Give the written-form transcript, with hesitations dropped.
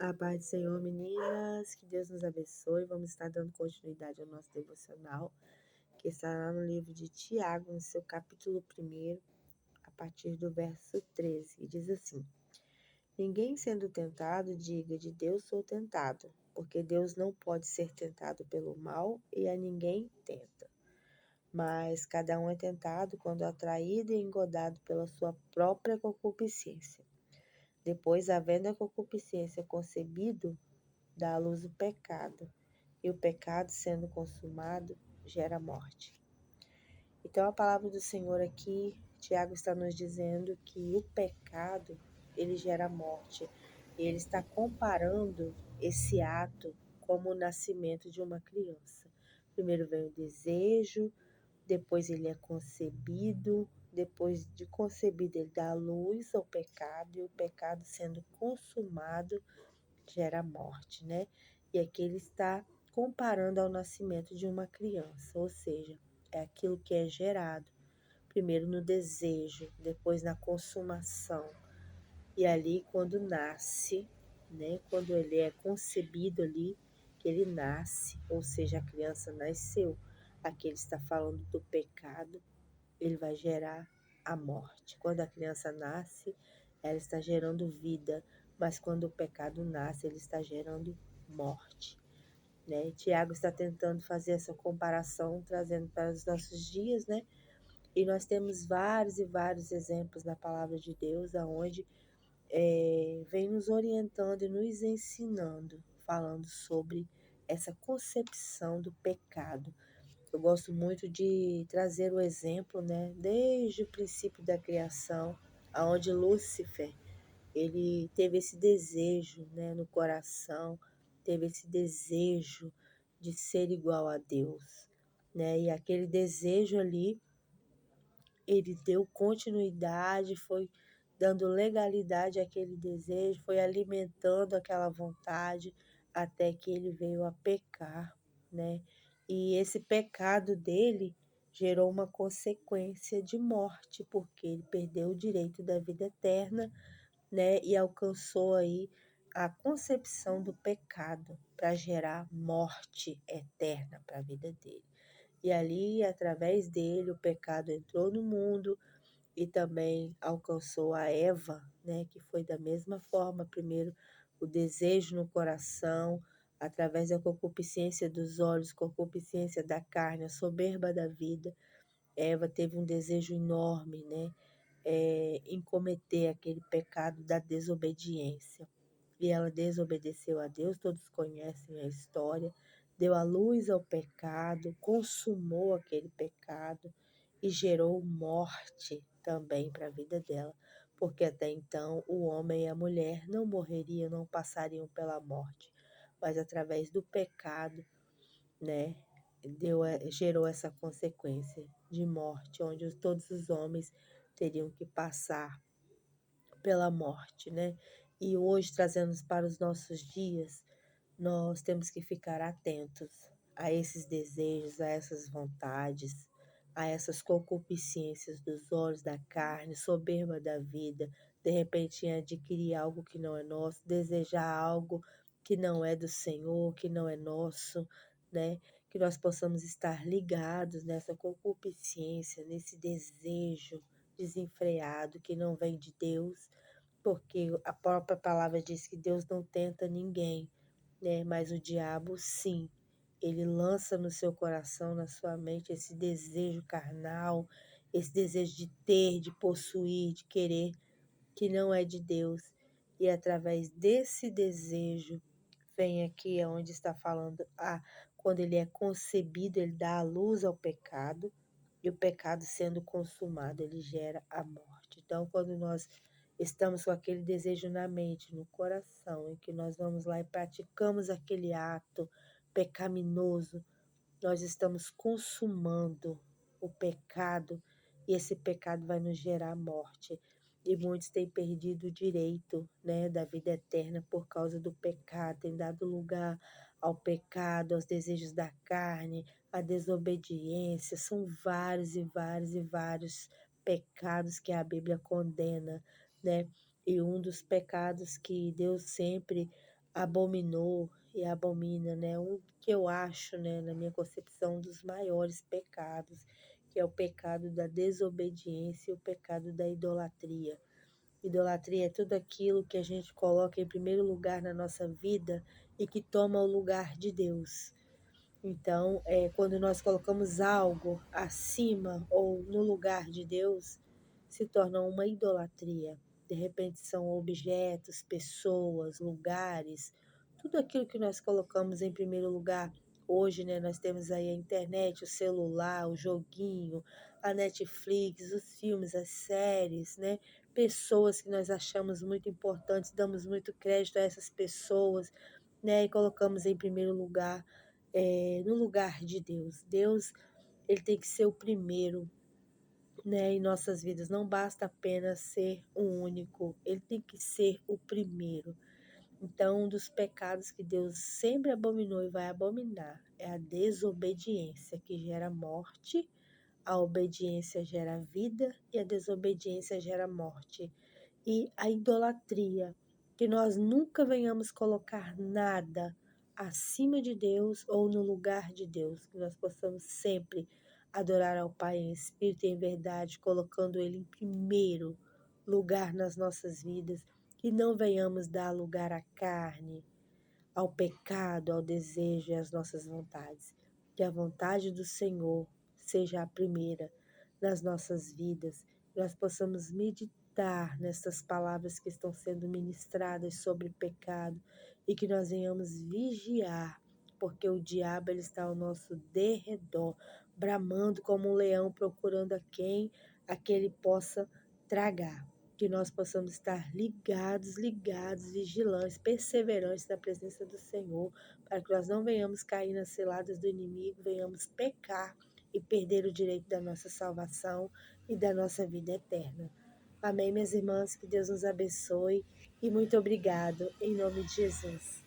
A paz do Senhor, meninas, que Deus nos abençoe. Vamos estar dando continuidade ao nosso devocional, que está lá no livro de Tiago, no seu capítulo 1, a partir do verso 13, e diz assim: Ninguém sendo tentado, diga de Deus sou tentado, porque Deus não pode ser tentado pelo mal e a ninguém tenta. Mas cada um é tentado quando atraído e engodado pela sua própria concupiscência. Depois, havendo a concupiscência concebido, dá à luz o pecado, e o pecado, sendo consumado, gera morte. Então, a palavra do Senhor aqui, Tiago está nos dizendo que o pecado, ele gera morte. E ele está comparando esse ato como o nascimento de uma criança. Primeiro vem o desejo, depois ele é concebido, depois de concebido ele dá à luz ao pecado, e o pecado sendo consumado, gera morte, né? E aqui ele está comparando ao nascimento de uma criança, ou seja, é aquilo que é gerado, primeiro no desejo, depois na consumação. E ali quando nasce, né? Quando ele é concebido ali, que ele nasce, ou seja, a criança nasceu. Aqui ele está falando do pecado, ele vai gerar a morte. Quando a criança nasce, ela está gerando vida, mas quando o pecado nasce, ele está gerando morte, né? Tiago está tentando fazer essa comparação, trazendo para os nossos dias, né? E nós temos vários e vários exemplos na palavra de Deus, aonde vem nos orientando e nos ensinando, falando sobre essa concepção do pecado. Eu gosto muito de trazer o exemplo, né, desde o princípio da criação, aonde Lúcifer, ele teve esse desejo, né, no coração, teve esse desejo de ser igual a Deus, né? E aquele desejo ali, ele deu continuidade, foi dando legalidade àquele desejo, foi alimentando aquela vontade até que ele veio a pecar, né? E esse pecado dele gerou uma consequência de morte, porque ele perdeu o direito da vida eterna, né? E alcançou aí a concepção do pecado para gerar morte eterna para a vida dele. E ali, através dele, o pecado entrou no mundo e também alcançou a Eva, né, que foi da mesma forma, primeiro o desejo no coração, através da concupiscência dos olhos, concupiscência da carne, a soberba da vida. Eva teve um desejo enorme, né, em cometer aquele pecado da desobediência. E ela desobedeceu a Deus, todos conhecem a história, deu à luz ao pecado, consumou aquele pecado e gerou morte também para a vida dela, porque até então o homem e a mulher não morreriam, não passariam pela morte, mas através do pecado, né, gerou essa consequência de morte, onde todos os homens teriam que passar pela morte, né? E hoje, trazendo para os nossos dias, nós temos que ficar atentos a esses desejos, a essas vontades, a essas concupiscências dos olhos, da carne, soberba da vida, de repente em adquirir algo que não é nosso, desejar algo que não é do Senhor, que não é nosso, né? Que nós possamos estar ligados nessa concupiscência, nesse desejo desenfreado que não vem de Deus, porque a própria palavra diz que Deus não tenta ninguém, né? Mas o diabo, sim, ele lança no seu coração, na sua mente, esse desejo carnal, esse desejo de ter, de possuir, de querer, que não é de Deus. E através desse desejo, vem aqui onde está falando, quando ele é concebido, ele dá a luz ao pecado, e o pecado sendo consumado, ele gera a morte. Então, quando nós estamos com aquele desejo na mente, no coração, em que nós vamos lá e praticamos aquele ato pecaminoso, nós estamos consumando o pecado e esse pecado vai nos gerar morte. E muitos têm perdido o direito, né, da vida eterna por causa do pecado, têm dado lugar ao pecado, aos desejos da carne, à desobediência. São vários e vários e vários pecados que a Bíblia condena, né? E um dos pecados que Deus sempre abominou e abomina, né? Um que eu acho, né, na minha concepção, um dos maiores pecados, que é o pecado da desobediência e o pecado da idolatria. Idolatria é tudo aquilo que a gente coloca em primeiro lugar na nossa vida e que toma o lugar de Deus. Então, quando nós colocamos algo acima ou no lugar de Deus, se torna uma idolatria. De repente, são objetos, pessoas, lugares, tudo aquilo que nós colocamos em primeiro lugar. Hoje, né, nós temos aí a internet, o celular, o joguinho, a Netflix, os filmes, as séries, né? Pessoas que nós achamos muito importantes, damos muito crédito a essas pessoas, né? E colocamos em primeiro lugar no lugar de Deus. Deus, ele tem que ser o primeiro, né, em nossas vidas. Não basta apenas ser o único, ele tem que ser o primeiro. Então, um dos pecados que Deus sempre abominou e vai abominar é a desobediência, que gera morte, a obediência gera vida e a desobediência gera morte. E a idolatria, que nós nunca venhamos colocar nada acima de Deus ou no lugar de Deus, que nós possamos sempre adorar ao Pai em espírito e em verdade, colocando Ele em primeiro lugar nas nossas vidas, e não venhamos dar lugar à carne, ao pecado, ao desejo e às nossas vontades. Que a vontade do Senhor seja a primeira nas nossas vidas, que nós possamos meditar nessas palavras que estão sendo ministradas sobre pecado e que nós venhamos vigiar, porque o diabo ele está ao nosso derredor, bramando como um leão, procurando a quem ele possa tragar. Que nós possamos estar ligados, vigilantes, perseverantes na presença do Senhor, para que nós não venhamos cair nas ciladas do inimigo, venhamos pecar e perder o direito da nossa salvação e da nossa vida eterna. Amém, minhas irmãs, que Deus nos abençoe e muito obrigado, em nome de Jesus.